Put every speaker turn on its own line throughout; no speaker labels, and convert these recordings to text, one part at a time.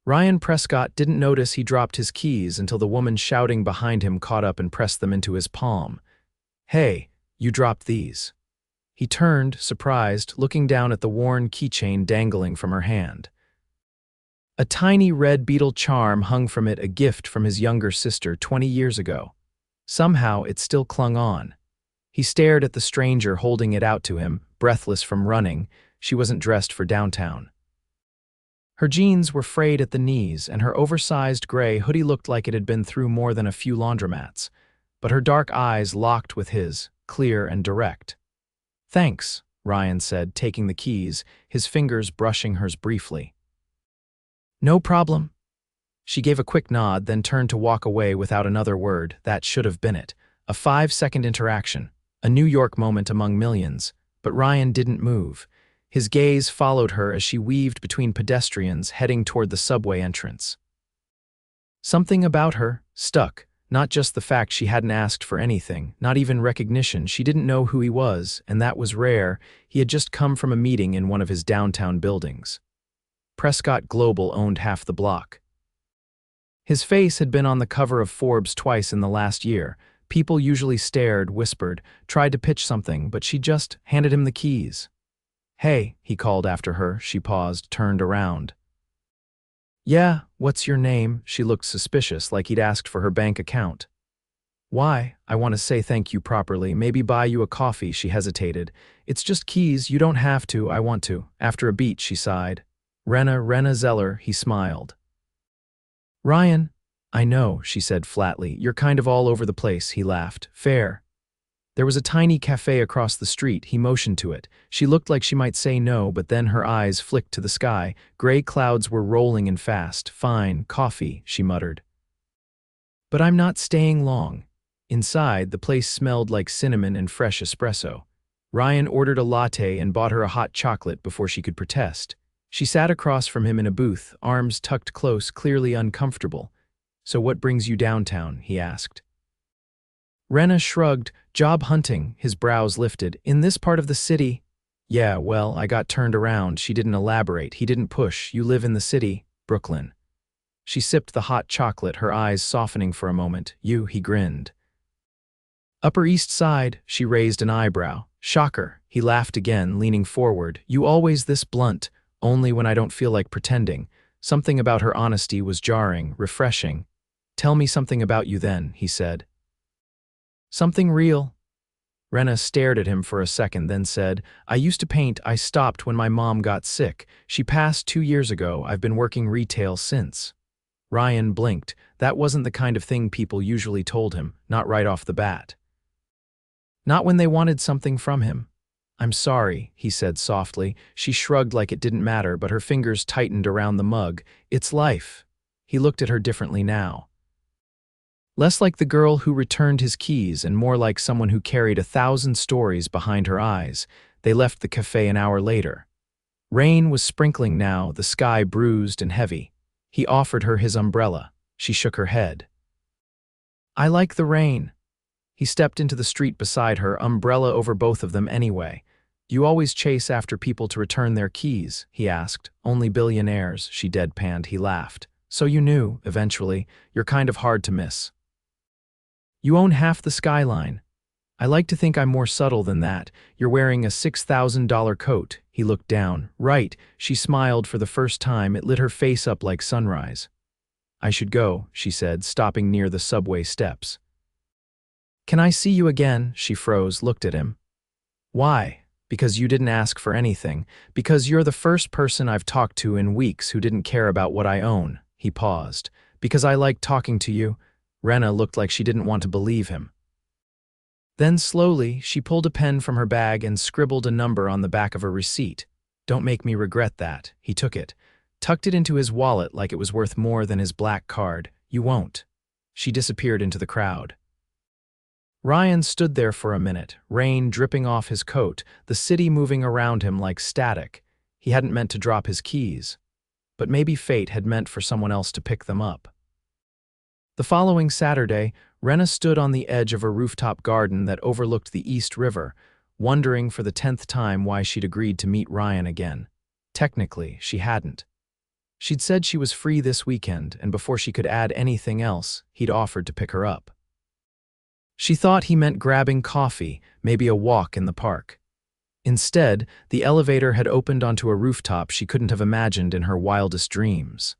Ryan Prescott didn't notice he dropped his keys until the woman shouting behind him caught up and pressed them into his palm. "Hey, you dropped these." He turned, surprised, looking down at the worn keychain dangling from her hand. A tiny red beetle charm hung from it, a gift from his younger sister 20 years ago. Somehow it still clung on. He stared at the stranger holding it out to him, breathless from running. She wasn't dressed for downtown. Her jeans were frayed at the knees, and her oversized gray hoodie looked like it had been through more than a few laundromats. But her dark eyes locked with his, clear and direct. "Thanks," Ryan said, taking the keys, his fingers brushing hers briefly. "No problem." She gave a quick nod, then turned to walk away without another word. That should have been it. A 5-second interaction, a New York moment among millions. But Ryan didn't move. His gaze followed her as she weaved between pedestrians heading toward the subway entrance. Something about her stuck, not just the fact she hadn't asked for anything, not even recognition. She didn't know who he was, and that was rare. He had just come from a meeting in one of his downtown buildings. Prescott Global owned half the block. His face had been on the cover of Forbes twice in the last year. People usually stared, whispered, tried to pitch something, but she just handed him the keys. "Hey," he called after her. She paused, turned around. "Yeah, what's your name?" She looked suspicious, like he'd asked for her bank account. "Why? I want to say thank you properly. Maybe buy you a coffee," she hesitated. "It's just keys, you don't have to, I want to." After a beat, she sighed. Renna Zeller," he smiled. "Ryan, I know," she said flatly. "You're kind of all over the place," he laughed. "Fair." There was a tiny cafe across the street. He motioned to it. She looked like she might say no, but then her eyes flicked to the sky. Gray clouds were rolling in fast. "Fine, coffee," she muttered. "But I'm not staying long." Inside, the place smelled like cinnamon and fresh espresso. Ryan ordered a latte and bought her a hot chocolate before she could protest. She sat across from him in a booth, arms tucked close, clearly uncomfortable. "So what brings you downtown?" he asked. Renna shrugged. "Job hunting," his brows lifted. "In this part of the city?" "Yeah, well, I got turned around." She didn't elaborate. He didn't push. "You live in the city?" "Brooklyn." She sipped the hot chocolate, her eyes softening for a moment. "You," he grinned. "Upper East Side?" She raised an eyebrow. "Shocker." He laughed again, leaning forward. "You always this blunt." "Only when I don't feel like pretending." Something about her honesty was jarring, refreshing. "Tell me something about you then," he said. "Something real." Renna stared at him for a second, then said, "I used to paint. I stopped when my mom got sick. She passed 2 years ago. I've been working retail since." Ryan blinked. That wasn't the kind of thing people usually told him, not right off the bat. Not when they wanted something from him. "I'm sorry," he said softly. She shrugged like it didn't matter, but her fingers tightened around the mug. "It's life." He looked at her differently now. Less like the girl who returned his keys and more like someone who carried 1,000 stories behind her eyes. They left the cafe an hour later. Rain was sprinkling now, the sky bruised and heavy. He offered her his umbrella. She shook her head. "I like the rain." He stepped into the street beside her, umbrella over both of them anyway. "Do you always chase after people to return their keys?" he asked. "Only billionaires," she deadpanned. He laughed. "So you knew, eventually. You're kind of hard to miss." "You own half the skyline." "I like to think I'm more subtle than that. You're wearing a $6,000 coat." He looked down. "Right." She smiled for the first time. It lit her face up like sunrise. "I should go," she said, stopping near the subway steps. "Can I see you again?" She froze, looked at him. "Why?" "Because you didn't ask for anything. Because you're the first person I've talked to in weeks who didn't care about what I own." He paused. "Because I like talking to you." Renna looked like she didn't want to believe him. Then slowly, she pulled a pen from her bag and scribbled a number on the back of a receipt. "Don't make me regret that." He took it, tucked it into his wallet like it was worth more than his black card. "You won't." She disappeared into the crowd. Ryan stood there for a minute, rain dripping off his coat, the city moving around him like static. He hadn't meant to drop his keys. But maybe fate had meant for someone else to pick them up. The following Saturday, Renna stood on the edge of a rooftop garden that overlooked the East River, wondering for the 10th time why she'd agreed to meet Ryan again. Technically, she hadn't. She'd said she was free this weekend, and before she could add anything else, he'd offered to pick her up. She thought he meant grabbing coffee, maybe a walk in the park. Instead, the elevator had opened onto a rooftop she couldn't have imagined in her wildest dreams.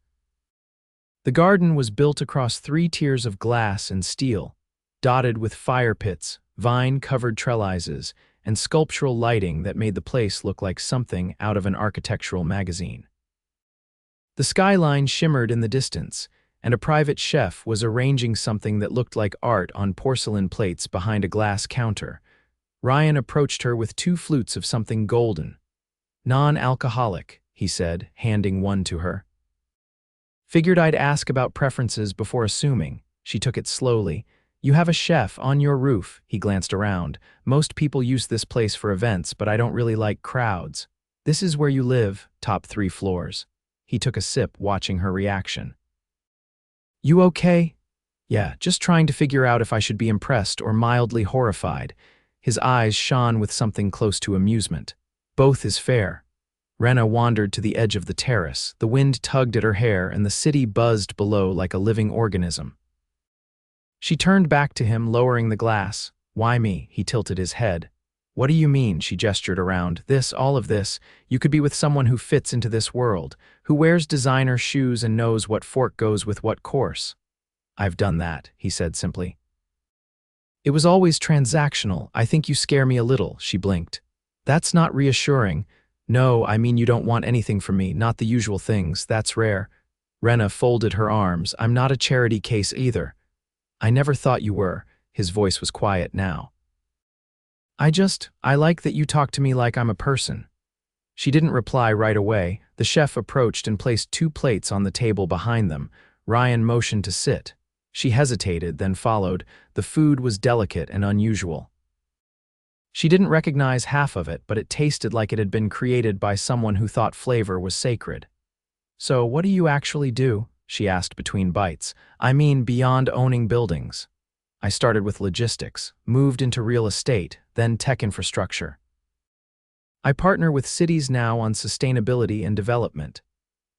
The garden was built across 3 tiers of glass and steel, dotted with fire pits, vine-covered trellises, and sculptural lighting that made the place look like something out of an architectural magazine. The skyline shimmered in the distance, and a private chef was arranging something that looked like art on porcelain plates behind a glass counter. Ryan approached her with 2 flutes of something golden. "Non-alcoholic," he said, handing one to her. "Figured I'd ask about preferences before assuming." She took it slowly. "You have a chef on your roof," he glanced around. "Most people use this place for events, but I don't really like crowds. This is where you live, top 3 floors." He took a sip, watching her reaction. "You okay?" "Yeah, just trying to figure out if I should be impressed or mildly horrified." His eyes shone with something close to amusement. "Both is fair." Renna wandered to the edge of the terrace. The wind tugged at her hair, and the city buzzed below like a living organism. She turned back to him, lowering the glass. "Why me?" He tilted his head. "What do you mean?" She gestured around. "This, all of this. You could be with someone who fits into this world, who wears designer shoes and knows what fork goes with what course." "I've done that," he said simply. "It was always transactional. I think you scare me a little," she blinked. "That's not reassuring." "No, I mean you don't want anything from me, not the usual things. That's rare." Renna folded her arms. "I'm not a charity case either." "I never thought you were." His voice was quiet now. I like that you talk to me like I'm a person." She didn't reply right away. The chef approached and placed 2 plates on the table behind them. Ryan motioned to sit. She hesitated, then followed. The food was delicate and unusual. She didn't recognize half of it, but it tasted like it had been created by someone who thought flavor was sacred. "So what do you actually do?" she asked between bites. "I mean, beyond owning buildings." "I started with logistics, moved into real estate, then tech infrastructure. I partner with cities now on sustainability and development."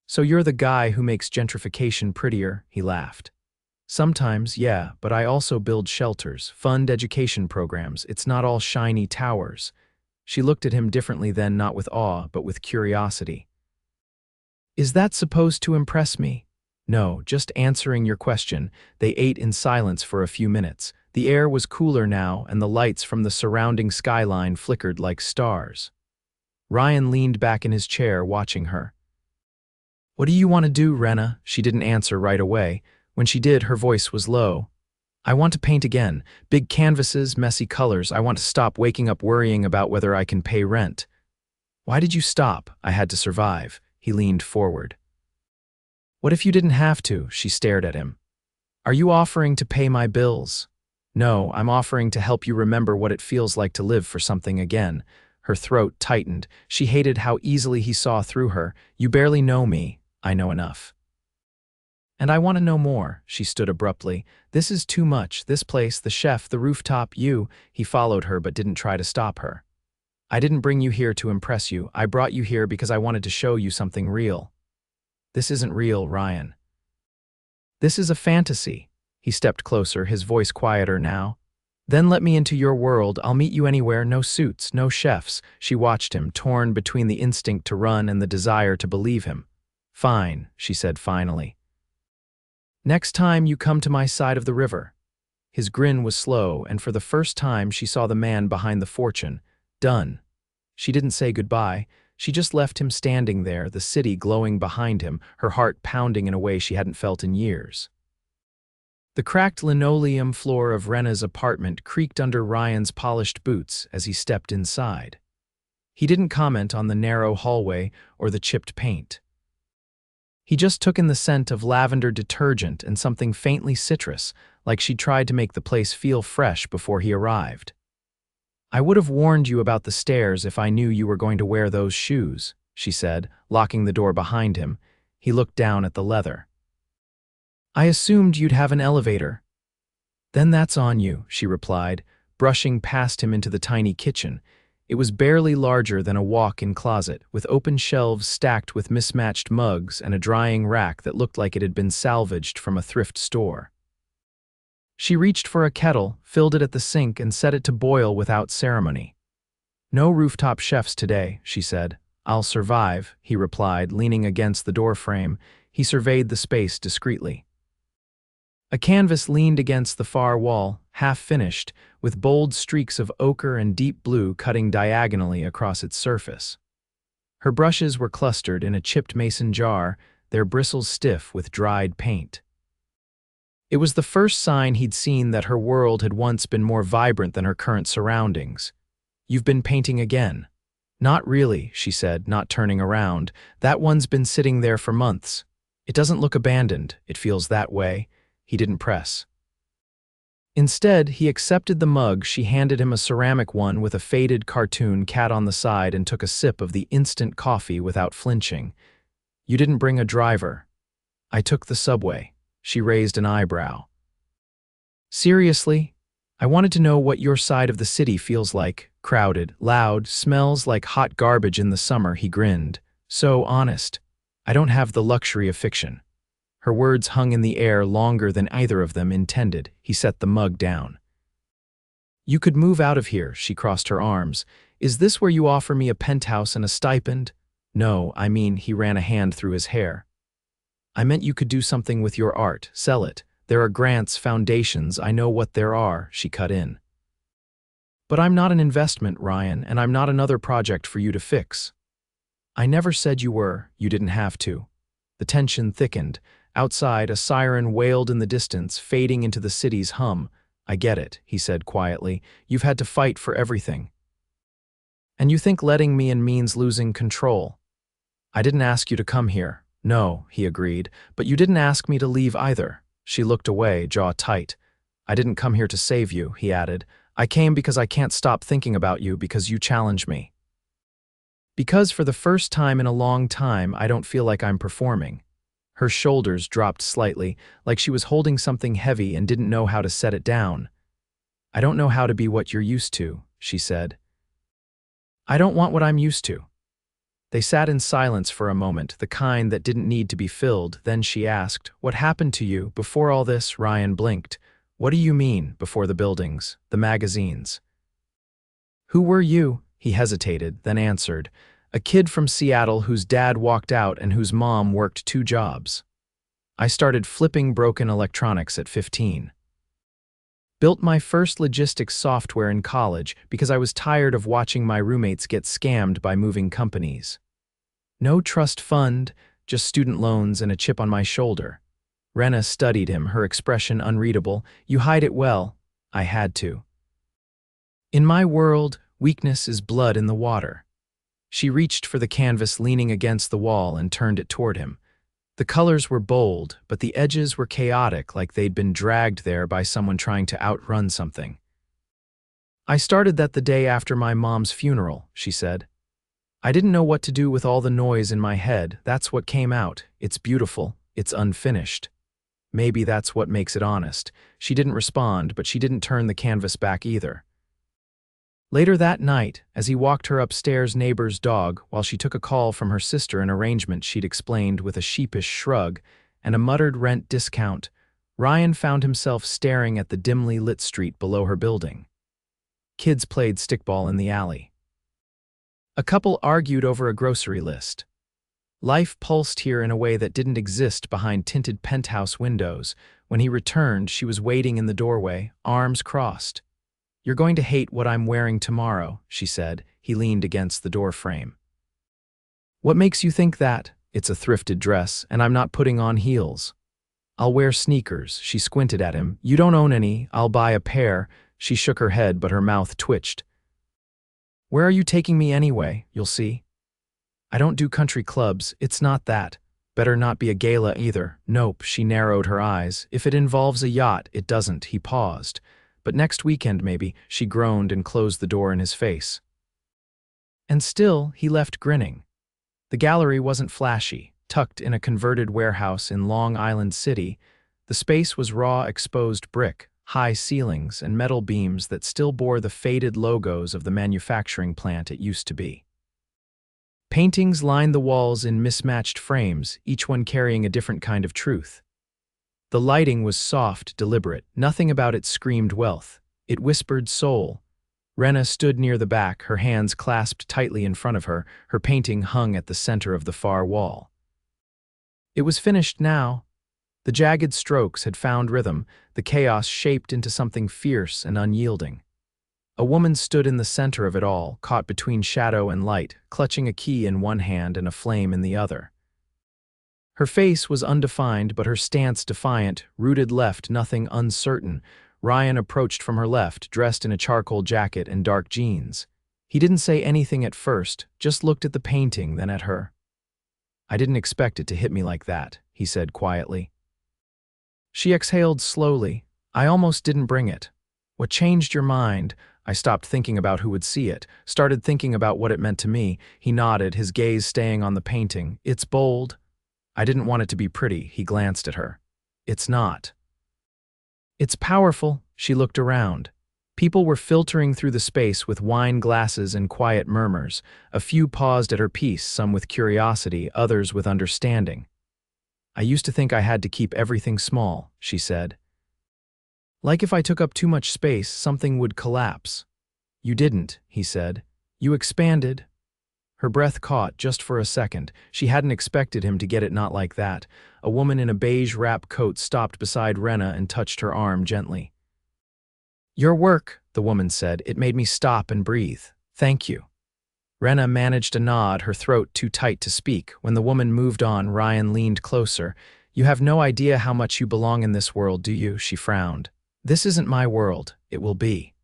"So you're the guy who makes gentrification prettier," he laughed. "Sometimes, yeah, but I also build shelters, fund education programs. It's not all shiny towers." She looked at him differently then, not with awe, but with curiosity. "Is that supposed to impress me?" "No, just answering your question." They ate in silence for a few minutes. The air was cooler now, and the lights from the surrounding skyline flickered like stars. Ryan leaned back in his chair, watching her. "What do you want to do, Renna?" She didn't answer right away. When she did, her voice was low. "I want to paint again. Big canvases, messy colors. I want to stop waking up worrying about whether I can pay rent." "Why did you stop?" "I had to survive." He leaned forward. "What if you didn't have to?" She stared at him. "Are you offering to pay my bills?" "No, I'm offering to help you remember what it feels like to live for something again." Her throat tightened. She hated how easily he saw through her. "You barely know me. I know enough." "And I want to know more." She stood abruptly. "This is too much. This place, the chef, the rooftop, you." He followed her but didn't try to stop her. "I didn't bring you here to impress you. I brought you here because I wanted to show you something real." "This isn't real, Ryan." "This is a fantasy." He stepped closer, his voice quieter now. "Then let me into your world. I'll meet you anywhere. No suits, no chefs." She watched him, torn between the instinct to run and the desire to believe him. "Fine," she said finally. "Next time you come to my side of the river." His grin was slow, and for the first time she saw the man behind the fortune. Done. She didn't say goodbye. She just left him standing there, the city glowing behind him, her heart pounding in a way she hadn't felt in years. The cracked linoleum floor of Renna's apartment creaked under Ryan's polished boots as he stepped inside. He didn't comment on the narrow hallway or the chipped paint. He just took in the scent of lavender detergent and something faintly citrus, like she'd tried to make the place feel fresh before he arrived. "I would have warned you about the stairs if I knew you were going to wear those shoes," she said, locking the door behind him. He looked down at the leather. "I assumed you'd have an elevator." "Then that's on you," she replied, brushing past him into the tiny kitchen. It was barely larger than a walk-in closet, with open shelves stacked with mismatched mugs and a drying rack that looked like it had been salvaged from a thrift store. She reached for a kettle, filled it at the sink, and set it to boil without ceremony. "No rooftop chefs today," she said. "I'll survive," he replied, leaning against the doorframe. He surveyed the space discreetly. A canvas leaned against the far wall, half-finished, with bold streaks of ochre and deep blue cutting diagonally across its surface. Her brushes were clustered in a chipped mason jar, their bristles stiff with dried paint. It was the first sign he'd seen that her world had once been more vibrant than her current surroundings. "You've been painting again." "Not really," she said, not turning around. "That one's been sitting there for months. It doesn't look abandoned, it feels that way." He didn't press. Instead, he accepted the mug. She handed him a ceramic one with a faded cartoon cat on the side and took a sip of the instant coffee without flinching. "You didn't bring a driver." "I took the subway." She raised an eyebrow. "Seriously? I wanted to know what your side of the city feels like. Crowded, loud, smells like hot garbage in the summer." He grinned. "So honest. I don't have the luxury of fiction." Her words hung in the air longer than either of them intended. He set the mug down. "You could move out of here," she crossed her arms. "Is this where you offer me a penthouse and a stipend?" "No, I mean," he ran a hand through his hair. "I meant you could do something with your art, sell it. There are grants, foundations, I know what there are," she cut in. "But I'm not an investment, Ryan, and I'm not another project for you to fix." "I never said you were. You didn't have to." The tension thickened. Outside, a siren wailed in the distance, fading into the city's hum. "I get it," he said quietly. "You've had to fight for everything. And you think letting me in means losing control." "I didn't ask you to come here." "No," he agreed, "but you didn't ask me to leave either." She looked away, jaw tight. "I didn't come here to save you," he added. "I came because I can't stop thinking about you, because you challenge me. Because for the first time in a long time, I don't feel like I'm performing." Her shoulders dropped slightly, like she was holding something heavy and didn't know how to set it down. "I don't know how to be what you're used to," she said. "I don't want what I'm used to." They sat in silence for a moment, the kind that didn't need to be filled. Then she asked, "What happened to you before all this?" Ryan blinked. "What do you mean, before the buildings, the magazines?" "Who were you?" He hesitated, then answered. "A kid from Seattle whose dad walked out and whose mom worked 2 jobs. I started flipping broken electronics at 15. Built my first logistics software in college because I was tired of watching my roommates get scammed by moving companies. No trust fund, just student loans and a chip on my shoulder." Renna studied him, her expression unreadable. "You hide it well." "I had to. In my world, weakness is blood in the water." She reached for the canvas leaning against the wall and turned it toward him. The colors were bold, but the edges were chaotic, like they'd been dragged there by someone trying to outrun something. "I started that the day after my mom's funeral," she said. "I didn't know what to do with all the noise in my head. That's what came out. It's beautiful. It's unfinished. Maybe that's what makes it honest." She didn't respond, but she didn't turn the canvas back either. Later that night, as he walked her upstairs neighbor's dog while she took a call from her sister, an arrangement she'd explained with a sheepish shrug and a muttered rent discount, Ryan found himself staring at the dimly lit street below her building. Kids played stickball in the alley. A couple argued over a grocery list. Life pulsed here in a way that didn't exist behind tinted penthouse windows. When he returned, she was waiting in the doorway, arms crossed. "You're going to hate what I'm wearing tomorrow," she said. He leaned against the door frame. "What makes you think that?" "It's a thrifted dress, and I'm not putting on heels." "I'll wear sneakers." She squinted at him. "You don't own any. I'll buy a pair." She shook her head, but her mouth twitched. "Where are you taking me anyway? You'll see." "I don't do country clubs. It's not that. Better not be a gala either." "Nope." She narrowed her eyes. "If it involves a yacht, it doesn't." He paused. "But next weekend, maybe." She groaned and closed the door in his face. And still, he left grinning. The gallery wasn't flashy. Tucked in a converted warehouse in Long Island City, the space was raw, exposed brick, high ceilings, and metal beams that still bore the faded logos of the manufacturing plant it used to be. Paintings lined the walls in mismatched frames, each one carrying a different kind of truth. The lighting was soft, deliberate. Nothing about it screamed wealth. It whispered soul. Renna stood near the back, her hands clasped tightly in front of her, her painting hung at the center of the far wall. It was finished now. The jagged strokes had found rhythm, the chaos shaped into something fierce and unyielding. A woman stood in the center of it all, caught between shadow and light, clutching a key in one hand and a flame in the other. Her face was undefined, but her stance defiant, rooted left, nothing uncertain. Ryan approached from her left, dressed in a charcoal jacket and dark jeans. He didn't say anything at first, just looked at the painting, then at her. "I didn't expect it to hit me like that," he said quietly. She exhaled slowly. "I almost didn't bring it." "What changed your mind?" I stopped thinking about who would see it, started thinking about what it meant to me. He nodded, his gaze staying on the painting. "It's bold." "I didn't want it to be pretty," he glanced at her. "It's not." "It's powerful." She looked around. People were filtering through the space with wine glasses and quiet murmurs. A few paused at her piece, some with curiosity, others with understanding. "I used to think I had to keep everything small," she said. "Like if I took up too much space, something would collapse." "You didn't," he said. "You expanded." Her breath caught just for a second. She hadn't expected him to get it not like that. A woman in a beige wrap coat stopped beside Renna and touched her arm gently. "Your work," the woman said. "It made me stop and breathe. Thank you." Renna managed a nod, her throat too tight to speak. When the woman moved on, Ryan leaned closer. "You have no idea how much you belong in this world, do you?" She frowned. "This isn't my world. It will be.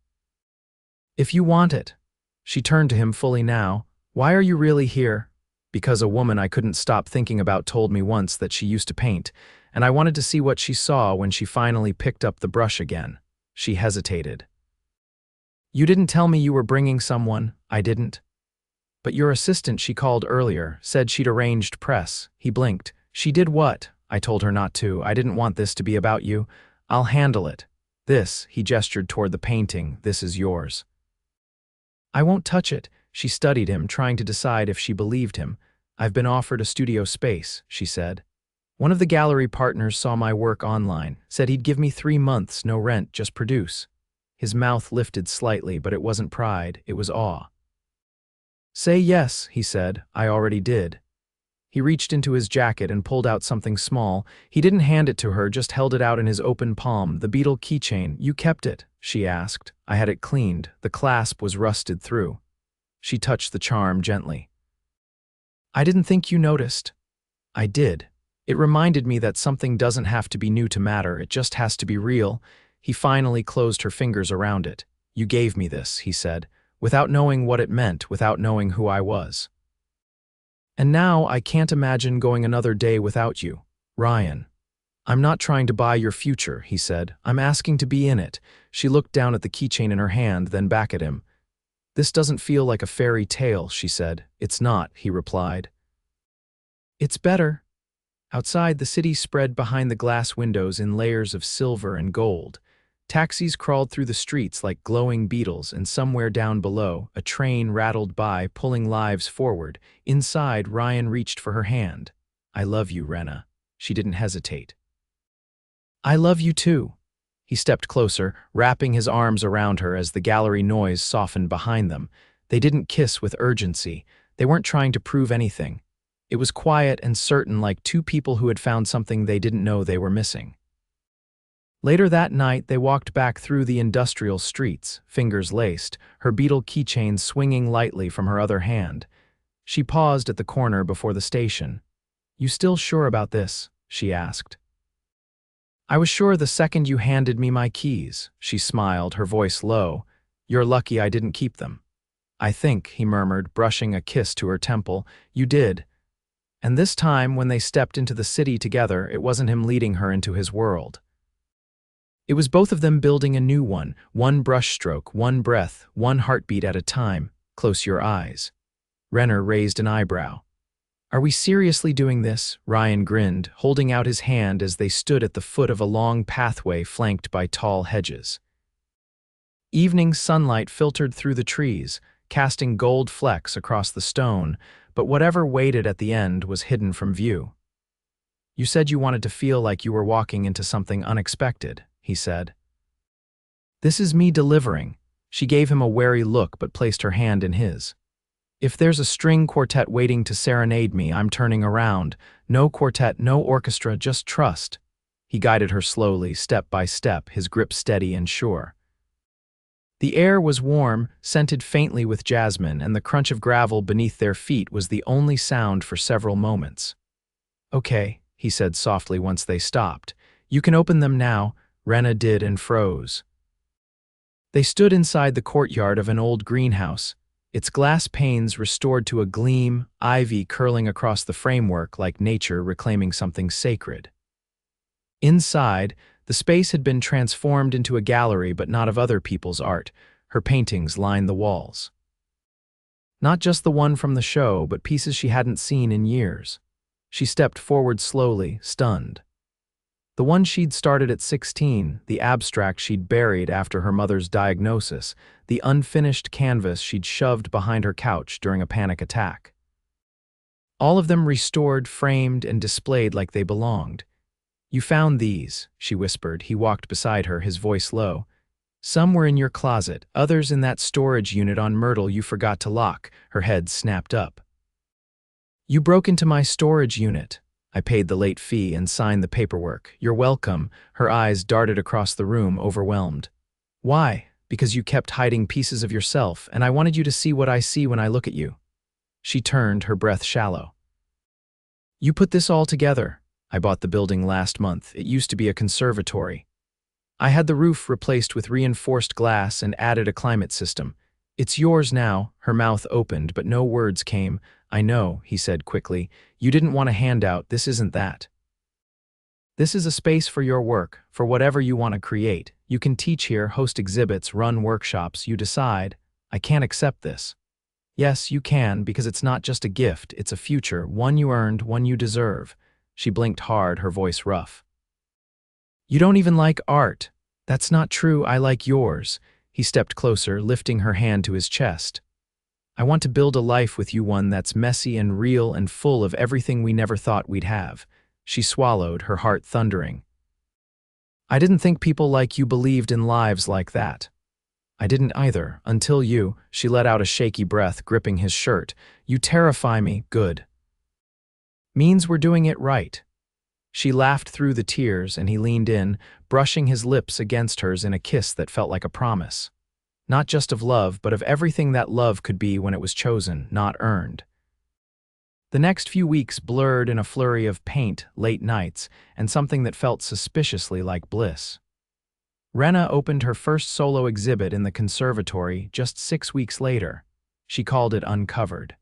If you want it." She turned to him fully now. "Why are you really here?" "Because a woman I couldn't stop thinking about told me once that she used to paint, and I wanted to see what she saw when she finally picked up the brush again." She hesitated. "You didn't tell me you were bringing someone." "I didn't." "But your assistant she called earlier, said she'd arranged press." He blinked. "She did what?" "I told her not to. I didn't want this to be about you. I'll handle it. This," he gestured toward the painting, "this is yours." "I won't touch it." She studied him, trying to decide if she believed him. "I've been offered a studio space," she said. "One of the gallery partners saw my work online, said he'd give me 3 months, no rent, just produce." His mouth lifted slightly, but it wasn't pride, it was awe. "Say yes," he said. "I already did." He reached into his jacket and pulled out something small. He didn't hand it to her, just held it out in his open palm. "The beetle keychain. You kept it?" she asked. "I had it cleaned. The clasp was rusted through." She touched the charm gently. "I didn't think you noticed." "I did. It reminded me that something doesn't have to be new to matter, it just has to be real." He finally closed her fingers around it. "You gave me this," he said, "without knowing what it meant, without knowing who I was. And now I can't imagine going another day without you, Ryan." "I'm not trying to buy your future," he said. "I'm asking to be in it." She looked down at the keychain in her hand, then back at him. "This doesn't feel like a fairy tale," she said. "It's not," he replied. "It's better." Outside, the city spread behind the glass windows in layers of silver and gold. Taxis crawled through the streets like glowing beetles, and somewhere down below, a train rattled by, pulling lives forward. Inside, Ryan reached for her hand. "I love you, Renna." She didn't hesitate. "I love you too." He stepped closer, wrapping his arms around her as the gallery noise softened behind them. They didn't kiss with urgency. They weren't trying to prove anything. It was quiet and certain, like two people who had found something they didn't know they were missing. Later that night, they walked back through the industrial streets, fingers laced, her beetle keychain swinging lightly from her other hand. She paused at the corner before the station. "You still sure about this?" she asked. "I was sure the second you handed me my keys." She smiled, her voice low. "You're lucky I didn't keep them." "I think," he murmured, brushing a kiss to her temple, "you did." And this time, when they stepped into the city together, it wasn't him leading her into his world. It was both of them building a new one brushstroke, one breath, one heartbeat at a time. "Close your eyes." Renner raised an eyebrow. Are we seriously doing this? Ryan grinned, holding out his hand as they stood at the foot of a long pathway flanked by tall hedges. Evening sunlight filtered through the trees, casting gold flecks across the stone, but whatever waited at the end was hidden from view. You said you wanted to feel like you were walking into something unexpected, he said. This is me delivering. She gave him a wary look but placed her hand in his. If there's a string quartet waiting to serenade me, I'm turning around. No quartet, no orchestra, just trust. He guided her slowly, step by step, his grip steady and sure. The air was warm, scented faintly with jasmine, and the crunch of gravel beneath their feet was the only sound for several moments. Okay, he said softly once they stopped. You can open them now. Renna did and froze. They stood inside the courtyard of an old greenhouse, its glass panes restored to a gleam, ivy curling across the framework like nature reclaiming something sacred. Inside, the space had been transformed into a gallery but not of other people's art. Her paintings lined the walls. Not just the one from the show, but pieces she hadn't seen in years. She stepped forward slowly, stunned. The one she'd started at 16, the abstract she'd buried after her mother's diagnosis, the unfinished canvas she'd shoved behind her couch during a panic attack. All of them restored, framed, and displayed like they belonged. You found these, she whispered. He walked beside her, his voice low. Some were in your closet, others in that storage unit on Myrtle you forgot to lock. Her head snapped up. You broke into my storage unit. I paid the late fee and signed the paperwork. You're welcome. Her eyes darted across the room, overwhelmed. Why? Because you kept hiding pieces of yourself, and I wanted you to see what I see when I look at you. She turned, her breath shallow. You put this all together. I bought the building last month. It used to be a conservatory. I had the roof replaced with reinforced glass and added a climate system. It's yours now. Her mouth opened, but no words came. I know, he said quickly. You didn't want a handout. This isn't that. This is a space for your work, for whatever you want to create. You can teach here, host exhibits, run workshops. You decide. I can't accept this. Yes, you can, because it's not just a gift. It's a future, one you earned, one you deserve. She blinked hard, her voice rough. You don't even like art. That's not true. I like yours. He stepped closer, lifting her hand to his chest. I want to build a life with you, one that's messy and real and full of everything we never thought we'd have. She swallowed, her heart thundering. I didn't think people like you believed in lives like that. I didn't either, until you. She let out a shaky breath, gripping his shirt. You terrify me. Good. Means we're doing it right. She laughed through the tears, and he leaned in, brushing his lips against hers in a kiss that felt like a promise. Not just of love, but of everything that love could be when it was chosen, not earned. The next few weeks blurred in a flurry of paint, late nights, and something that felt suspiciously like bliss. Renna opened her first solo exhibit in the conservatory just 6 weeks later. She called it Uncovered.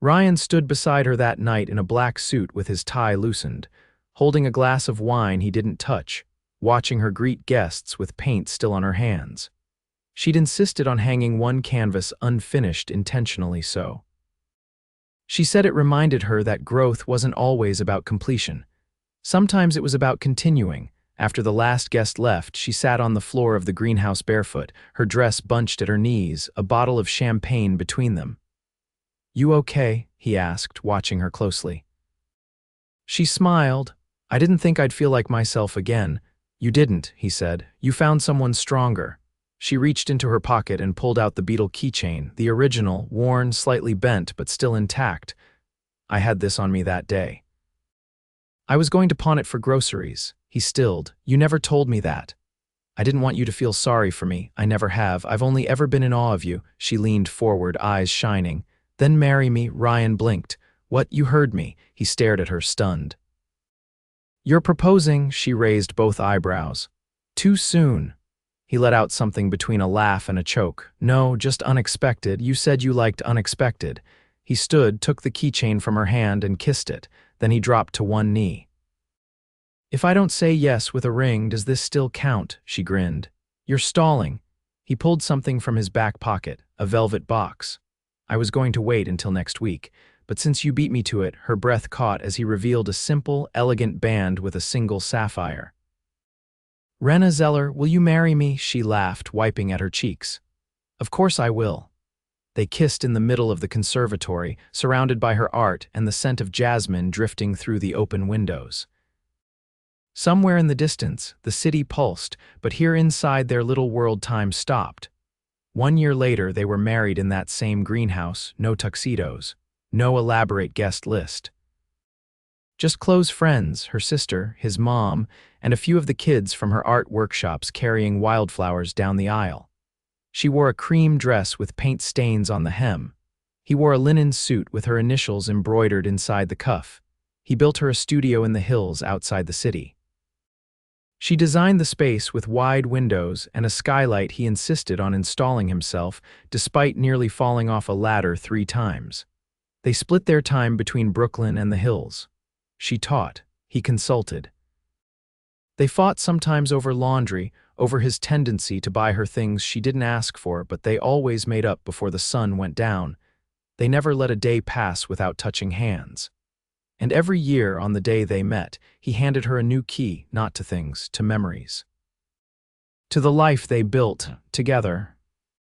Ryan stood beside her that night in a black suit with his tie loosened, holding a glass of wine he didn't touch, watching her greet guests with paint still on her hands. She'd insisted on hanging one canvas unfinished, intentionally so. She said it reminded her that growth wasn't always about completion. Sometimes it was about continuing. After the last guest left, she sat on the floor of the greenhouse barefoot, her dress bunched at her knees, a bottle of champagne between them. You okay? He asked, watching her closely. She smiled. I didn't think I'd feel like myself again. You didn't, he said. You found someone stronger. She reached into her pocket and pulled out the beetle keychain, the original, worn, slightly bent, but still intact. I had this on me that day. I was going to pawn it for groceries. He stilled. You never told me that. I didn't want you to feel sorry for me. I never have. I've only ever been in awe of you. She leaned forward, eyes shining. Then marry me. Ryan blinked. What? You heard me. He stared at her, stunned. You're proposing, she raised both eyebrows. Too soon. He let out something between a laugh and a choke. No, just unexpected. You said you liked unexpected. He stood, took the keychain from her hand and kissed it. Then he dropped to one knee. If I don't say yes with a ring, does this still count? She grinned. You're stalling. He pulled something from his back pocket, a velvet box. I was going to wait until next week, but since you beat me to it, her breath caught as he revealed a simple, elegant band with a single sapphire. Renna Zeller, will you marry me? She laughed, wiping at her cheeks. Of course I will. They kissed in the middle of the conservatory, surrounded by her art and the scent of jasmine drifting through the open windows. Somewhere in the distance, the city pulsed, but here inside their little world time stopped. 1 year later, they were married in that same greenhouse, no tuxedos, no elaborate guest list. Just close friends, her sister, his mom, and a few of the kids from her art workshops carrying wildflowers down the aisle. She wore a cream dress with paint stains on the hem. He wore a linen suit with her initials embroidered inside the cuff. He built her a studio in the hills outside the city. She designed the space with wide windows and a skylight he insisted on installing himself, despite nearly falling off a ladder 3 times. They split their time between Brooklyn and the hills. She taught, he consulted. They fought sometimes over laundry, over his tendency to buy her things she didn't ask for, but they always made up before the sun went down. They never let a day pass without touching hands. And every year on the day they met, he handed her a new key, not to things, to memories. To the life they built together.